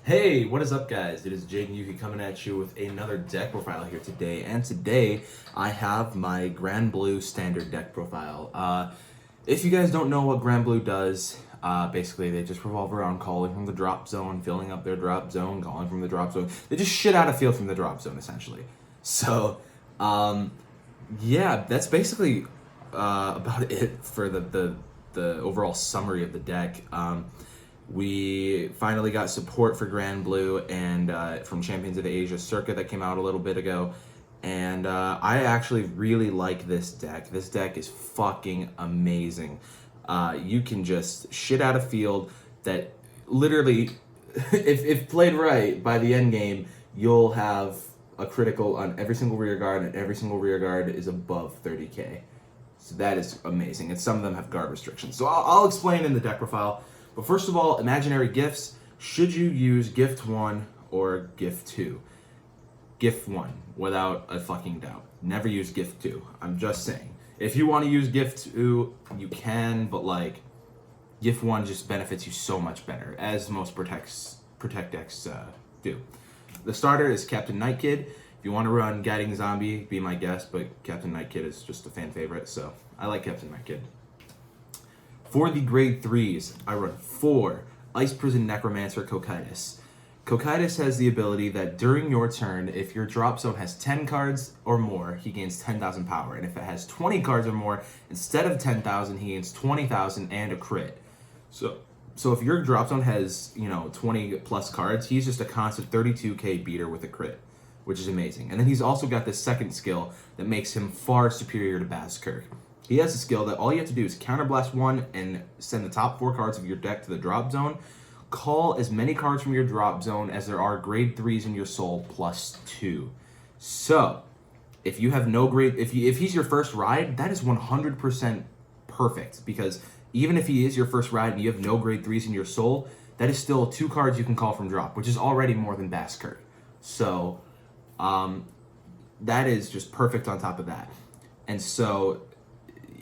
Hey, what is up, guys? It is Jake Yuki coming at you with another deck profile here today. And today, I have my Granblue standard deck profile. If you guys don't know what Granblue does, basically they just revolve around calling from the drop zone, filling up their drop zone, calling from the drop zone. They just shit out of field from the drop zone, essentially. So, yeah, that's basically about it for the overall summary of the deck. We finally got support for Granblue and from Champions of the Asia Circuit that came out a little bit ago. And I actually really like this deck. This deck is fucking amazing. You can just shit out a field that literally, if played right by the end game, you'll have a critical on every single rear guard, and every single rear guard is above 30k. So that is amazing. And some of them have guard restrictions. So I'll explain in the deck profile. But first of all, imaginary gifts. Should you use gift 1 or gift 2? Gift 1, without a fucking doubt. Never use gift 2. I'm just saying. If you want to use gift 2, you can, but like, gift 1 just benefits you so much better, as most protect decks do. The starter is Captain Night Kid. If you want to run Guiding Zombie, be my guest, but Captain Night Kid is just a fan favorite, so I like Captain Night Kid. For the grade 3s, I run 4 Ice Prison Necromancer Cocytus. Cocytus has the ability that during your turn, if your drop zone has 10 cards or more, he gains 10,000 power. And if it has 20 cards or more, instead of 10,000, he gains 20,000 and a crit. So if your drop zone has, 20 plus cards, he's just a constant 32k beater with a crit, which is amazing. And then he's also got this second skill that makes him far superior to Bazkirk. He has a skill that all you have to do is counterblast 1 and send the top 4 cards of your deck to the drop zone. Call as many cards from your drop zone as there are grade 3s in your soul plus 2. So, if you have no grade, if he's your first ride, that is 100% perfect, because even if he is your first ride and you have no grade 3s in your soul, that is still 2 cards you can call from drop, which is already more than Bazkirk. So, that is just perfect on top of that. And so,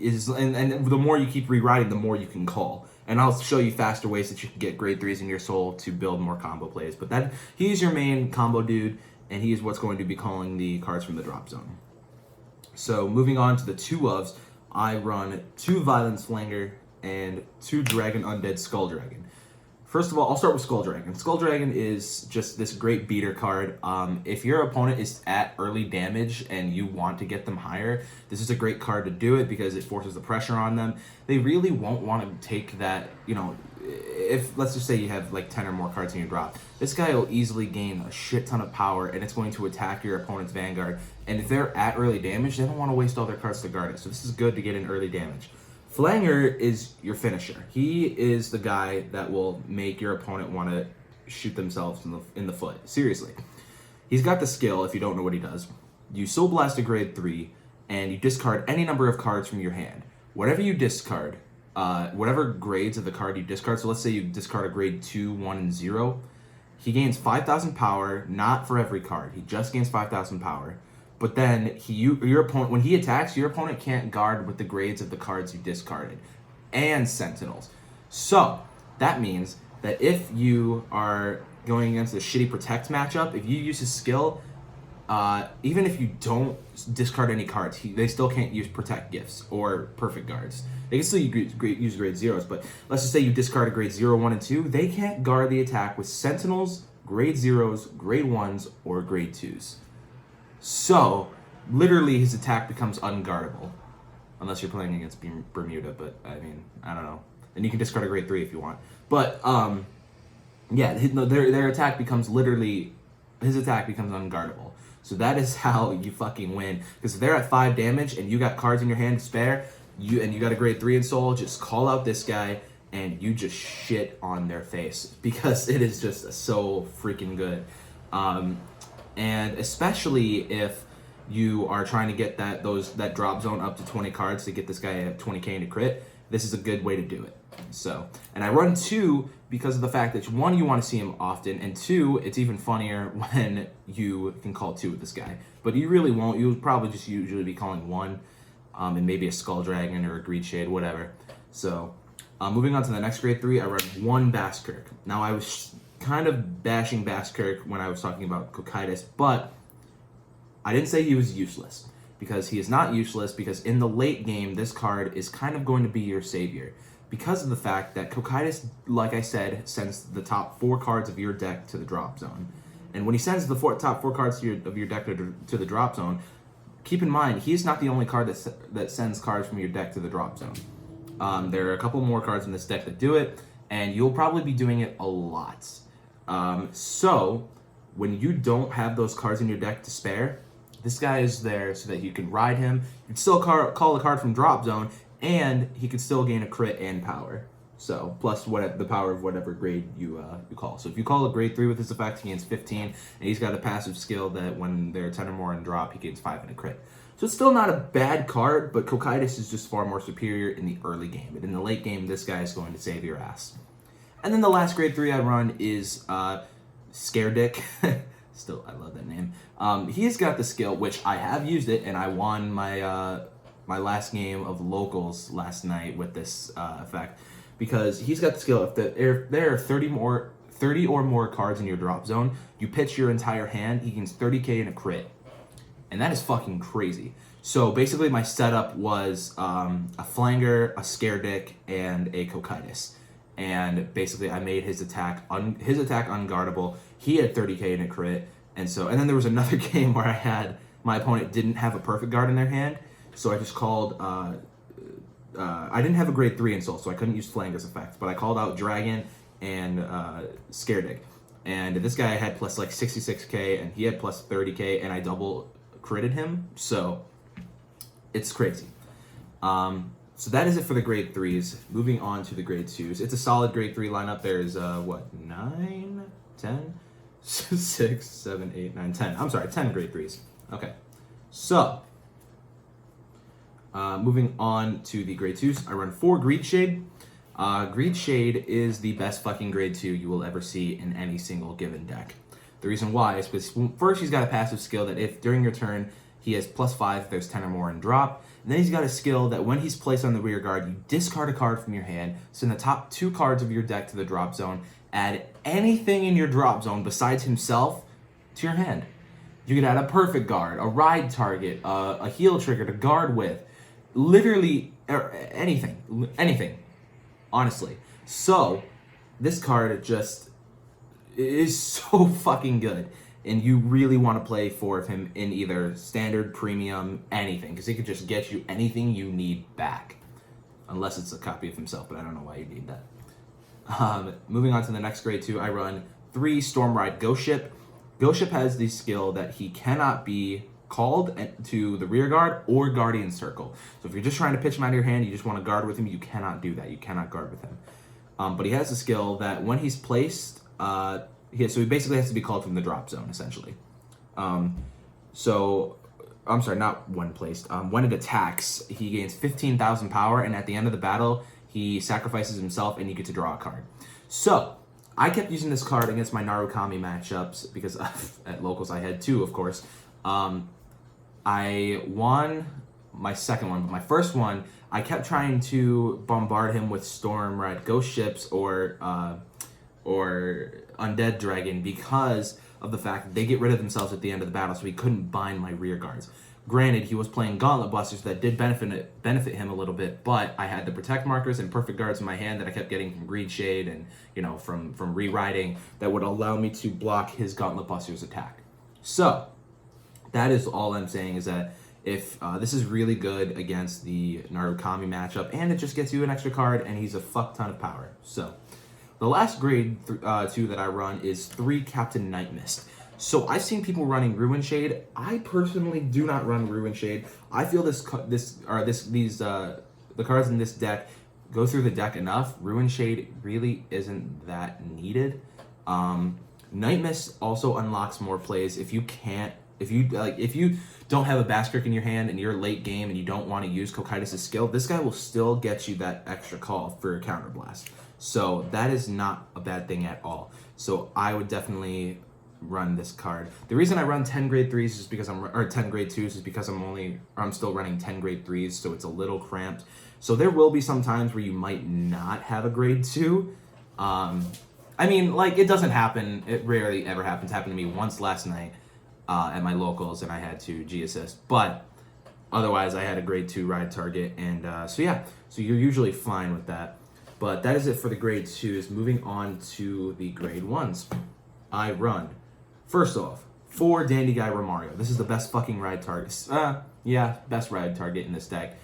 and the more you keep rewriting, the more you can call. And I'll show you faster ways that you can get grade 3s in your soul to build more combo plays. But he's your main combo dude, and he is what's going to be calling the cards from the drop zone. So moving on to the 2 ofs, I run 2 Violence Flanger and 2 Dragon Undead Skull Dragon. First of all, I'll start with Skull Dragon. Skull Dragon is just this great beater card. If your opponent is at early damage and you want to get them higher, this is a great card to do it because it forces the pressure on them. They really won't want to take that, if let's just say you have like 10 or more cards in your drop, this guy will easily gain a shit ton of power and it's going to attack your opponent's Vanguard. And if they're at early damage, they don't want to waste all their cards to guard it. So this is good to get in early damage. Flanger is your finisher. He is the guy that will make your opponent want to shoot themselves in the foot. Seriously. He's got the skill, if you don't know what he does. You Soul Blast a grade 3, and you discard any number of cards from your hand. Whatever you discard, whatever grades of the card you discard, so let's say you discard a grade 2, 1, and 0, he gains 5,000 power, not for every card. He just gains 5,000 power. But then your opponent, when he attacks, your opponent can't guard with the grades of the cards you discarded and Sentinels. So that means that if you are going against a shitty Protect matchup, if you use his skill, even if you don't discard any cards, they still can't use Protect gifts or Perfect guards. They can still use grade 0s, but let's just say you discard a grade 0, 1, and 2. They can't guard the attack with Sentinels, grade 0s, grade 1s, or grade 2s. So, literally, his attack becomes unguardable. Unless you're playing against Bermuda, but, I mean, I don't know. And you can discard a grade 3 if you want. But, yeah, their attack becomes his attack becomes unguardable. So that is how you fucking win. Because if they're at 5 damage and you got cards in your hand to spare, and you got a grade 3 in soul, just call out this guy and you just shit on their face. Because it is just so freaking good. And especially if you are trying to get that drop zone up to 20 cards to get this guy at 20k into crit, this is a good way to do it. So, and I run 2 because of the fact that 1, you want to see him often, and 2, it's even funnier when you can call 2 with this guy. But you really won't. You'll probably just usually be calling 1, and maybe a Skull Dragon or a Greed Shade, whatever. So, moving on to the next grade 3, I run 1 Bazkirk. Now, I was kind of bashing Baskirk when I was talking about Cocytus, but I didn't say he was useless, because he is not useless, because in the late game, this card is kind of going to be your savior, because of the fact that Cocytus, like I said, sends the top 4 cards of your deck to the drop zone. And when he sends the top 4 cards of your deck to the drop zone, keep in mind, he's not the only card that sends cards from your deck to the drop zone. There are a couple more cards in this deck that do it, and you'll probably be doing it a lot. So, when you don't have those cards in your deck to spare, this guy is there so that you can ride him. You can still call a card from drop zone, and he could still gain a crit and power. So, plus the power of whatever grade you call. So if you call a grade 3 with this effect, he gains 15, and he's got a passive skill that when they're 10 or more in drop, he gains 5 in a crit. So it's still not a bad card, but Cocytus is just far more superior in the early game. But in the late game, this guy is going to save your ass. And then the last grade 3 I run is Scare Dick. Still, I love that name. He's got the skill, which I have used it, and I won my my last game of locals last night with this effect, because he's got the skill. If there are 30 or more cards in your drop zone, you pitch your entire hand, he gains 30k in a crit. And that is fucking crazy. So basically my setup was a Flanger, a Scare Dick, and a Cocytus. And basically I made his attack unguardable. He had 30k in a crit. And then there was another game where my opponent didn't have a perfect guard in their hand. So I just called, I didn't have a grade 3 insult, so I couldn't use Flanger's effect. But I called out Dragon and Scare Dick. And this guy had plus like 66k, and he had plus 30k, and I double critted him. So it's crazy. So that is it for the grade 3s. Moving on to the grade 2s. It's a solid grade 3 lineup. There's 9, 10, 6, 7, 8, 9, 10. I'm sorry, 10 grade 3s. Okay. So moving on to the grade 2s. I run 4 Greed Shade. Greed Shade is the best fucking grade 2 you will ever see in any single given deck. The reason why is because first he's got a passive skill that if during your turn he has plus 5 if there's 10 or more in drop. And then he's got a skill that when he's placed on the rear guard, you discard a card from your hand, send the top 2 cards of your deck to the drop zone, add anything in your drop zone besides himself to your hand. You could add a perfect guard, a ride target, a heal trigger to guard with, literally anything. Honestly. So, this card just is so fucking good. And you really want to play 4 of him in either standard, premium, anything. Because he could just get you anything you need back. Unless it's a copy of himself, but I don't know why you need that. Moving on to the next grade 2, I run 3 Stormride Ghost Ship. Ghost Ship has the skill that he cannot be called to the rear guard or Guardian Circle. So if you're just trying to pitch him out of your hand, you just want to guard with him, you cannot do that. You cannot guard with him. But he has a skill that when he's placed, so he basically has to be called from the drop zone, essentially. So, I'm sorry, not when placed. When it attacks, he gains 15,000 power, and at the end of the battle, he sacrifices himself, and you get to draw a card. So, I kept using this card against my Narukami matchups, because at locals I had 2, of course. I won my second one, but my first one, I kept trying to bombard him with Stormride Ghost Ships or Undead Dragon because of the fact that they get rid of themselves at the end of the battle, so he couldn't bind my rear guards. Granted, he was playing Gauntlet Busters that did benefit him a little bit, but I had the Protect markers and Perfect Guards in my hand that I kept getting from Greed Shade and from rewriting that would allow me to block his Gauntlet Busters attack. So that is all I'm saying, is that if this is really good against the Narukami matchup, and it just gets you an extra card, and he's a fuck ton of power. So the last grade 2 that I run is 3 Captain Night Mist. So I've seen people running Ruin Shade. I personally do not run Ruin Shade. I feel the cards in this deck go through the deck enough. Ruin Shade really isn't that needed. Night Mist also unlocks more plays if you don't have a Baskirk in your hand and you're late game and you don't want to use Cocytus' skill, this guy will still get you that extra call for a counterblast. So that is not a bad thing at all. So I would definitely run this card. The reason I run 10 grade 3s is because 10 grade 2s is because I'm still running 10 grade 3s, so it's a little cramped. So there will be some times where you might not have a grade 2. I mean, like, it doesn't happen. It rarely ever happens. It happened to me once last night at my locals, and I had to G-assist. But otherwise, I had a grade 2 ride target, and so yeah. So you're usually fine with that. But that is it for the grade 2s. Moving on to the grade 1s. I run, first off, 4 Dandy Guy Romario. This is the best fucking ride target. Yeah, best ride target in this deck.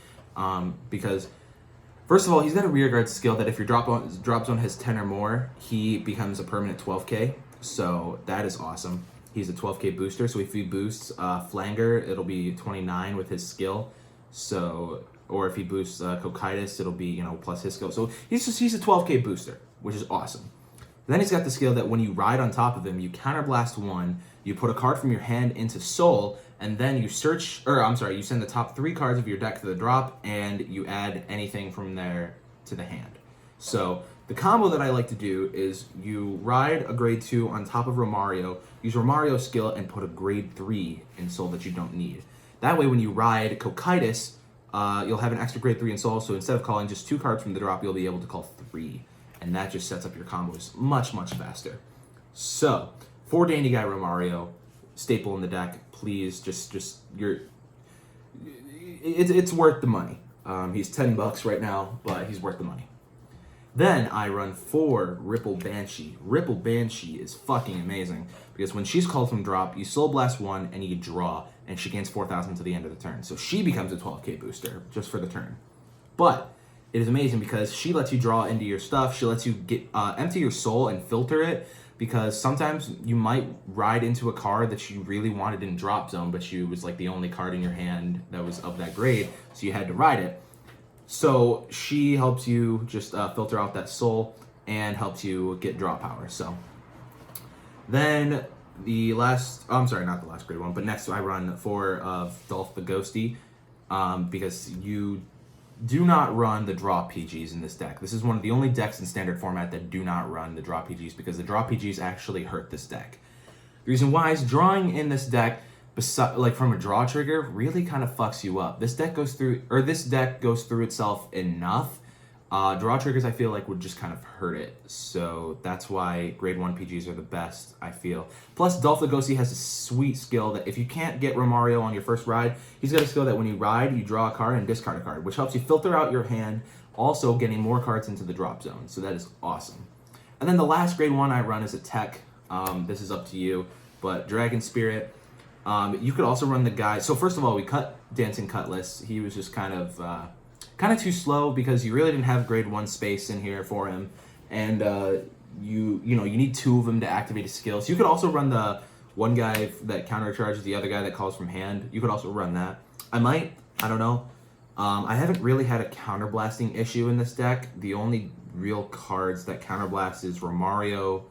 Because, first of all, he's got a rear guard skill that if your drop zone has 10 or more, he becomes a permanent 12k. So that is awesome. He's a 12k booster. So if he boosts Flanger, it'll be 29 with his skill. So, or if he boosts Cocytus, it'll be, plus his skill. So he's a 12k booster, which is awesome. Then he's got the skill that when you ride on top of him, you counterblast 1, you put a card from your hand into Soul, and then you you send the top 3 cards of your deck to the drop, and you add anything from there to the hand. So the combo that I like to do is you ride a grade 2 on top of Romario, use Romario's skill, and put a grade 3 in Soul that you don't need. That way when you ride Cocytus, you'll have an extra grade 3 in Soul, so instead of calling just 2 cards from the drop, you'll be able to call 3. And that just sets up your combos much, much faster. So, for Dandy Guy Romario, staple in the deck, please, it's worth the money. He's $10 right now, but he's worth the money. Then I run 4 Ripple Banshee. Ripple Banshee is fucking amazing, because when she's called from drop, you Soul Blast 1 and you draw, and she gains 4,000 to the end of the turn. So she becomes a 12k booster, just for the turn. But it is amazing because she lets you draw into your stuff. She lets you get empty your soul and filter it, because sometimes you might ride into a card that you really wanted in drop zone, but you was like the only card in your hand that was of that grade, so you had to ride it. So she helps you just filter out that soul and helps you get draw power. So then not the last grade 1, but next I run 4 of Dolph the Ghosty, because you do not run the draw PGs in this deck. This is one of the only decks in standard format that do not run the draw PGs, because the draw PGs actually hurt this deck. The reason why is drawing in this deck, from a draw trigger, really kind of fucks you up. This deck goes through itself enough. Draw triggers, I feel like, would just kind of hurt it. So that's why grade 1 PGs are the best, I feel. Plus, Dolph the Ghosty has a sweet skill that if you can't get Romario on your first ride, he's got a skill that when you ride, you draw a card and discard a card, which helps you filter out your hand, also getting more cards into the drop zone. So that is awesome. And then the last grade 1 I run is a tech. This is up to you, but Dragon Spirit. You could also run the guy. So first of all, we cut Dancing Cutlass. He was just kind of too slow, because you really didn't have grade 1 space in here for him, and you need 2 of them to activate his skills. You could also run the one guy that countercharges the other guy that calls from hand. You could also run that. I don't know. I haven't really had a counterblasting issue in this deck. The only real cards that counterblast is Romario,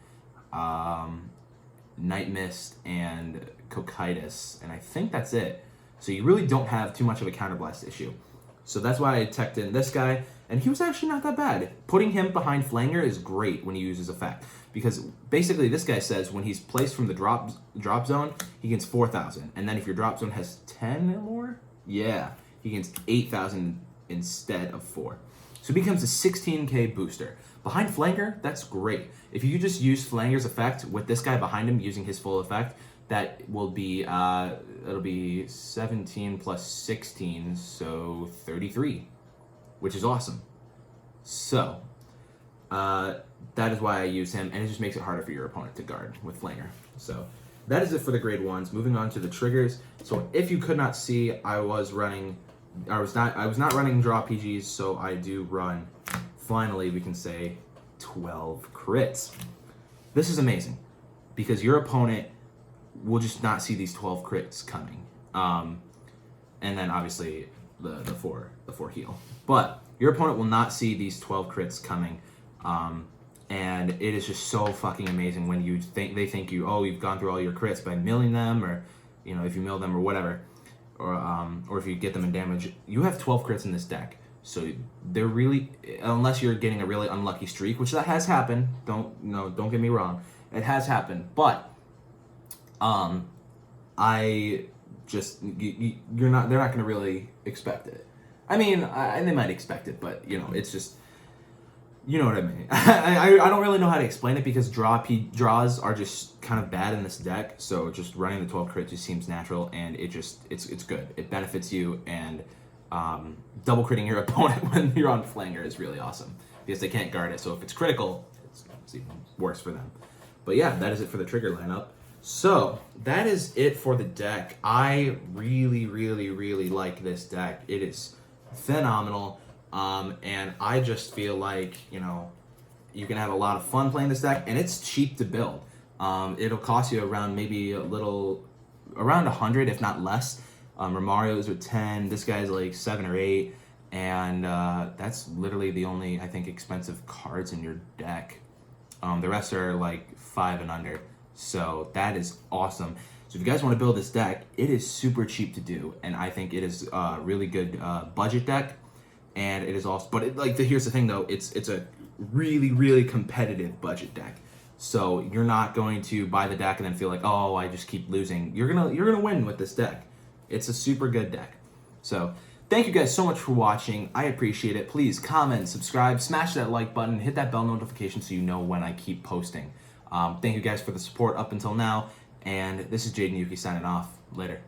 Night Mist, and Cocytus, and I think that's it. So you really don't have too much of a counterblast issue. So that's why I teched in this guy, and he was actually not that bad. Putting him behind Flanger is great when you use his effect, because basically this guy says when he's placed from the drop zone, he gains 4,000, and then if your drop zone has 10 or more, yeah, he gains 8,000 instead of 4. So he becomes a 16k booster. Behind Flanger, that's great. If you just use Flanger's effect with this guy behind him using his full effect, that will be, it'll be 17 plus 16, so 33, which is awesome. So, that is why I use him, and it just makes it harder for your opponent to guard with Flanger. So, that is it for the grade 1s. Moving on to the triggers. So, if you could not see, I was not running draw PGs, so I do run, finally we can say, 12 crits. This is amazing, because your opponent will just not see these 12 crits coming. And then obviously the 4 heal. But your opponent will not see these 12 crits coming. And it is just so fucking amazing when they think you've gone through all your crits by milling them, or if you mill them or whatever, or if you get them in damage. You have 12 crits in this deck. So they're really, unless you're getting a really unlucky streak, which that has happened. Don't get me wrong. It has happened, but I just they're not gonna really expect it. I mean, they might expect it, but it's just You know what I mean. I don't really know how to explain it because draws are just kind of bad in this deck. So just running the 12 crit just seems natural, and it's good. It benefits you, and double critting your opponent when you're on flanger is really awesome because they can't guard it. So if it's critical, it's even worse for them. But yeah, that is it for the trigger lineup. So that is it for the deck. I really, really, really like this deck. It is phenomenal. And I just feel like, you know, you can have a lot of fun playing this deck, and it's cheap to build. It'll cost you around maybe around 100, if not less. Romario's are 10, this guy's like 7 or 8, and that's literally the only, I think, expensive cards in your deck. The rest are like 5 and under, so that is awesome. So if you guys want to build this deck, it is super cheap to do, and I think it is a really good budget deck. And it is also, but here's the thing though, it's a really, really competitive budget deck. So you're not going to buy the deck and then feel like, oh, I just keep losing. You're gonna win with this deck. It's a super good deck. So thank you guys so much for watching. I appreciate it. Please comment, subscribe, smash that like button, hit that bell notification so you know when I keep posting. Thank you guys for the support up until now. And this is Jaden Yuki signing off. Later.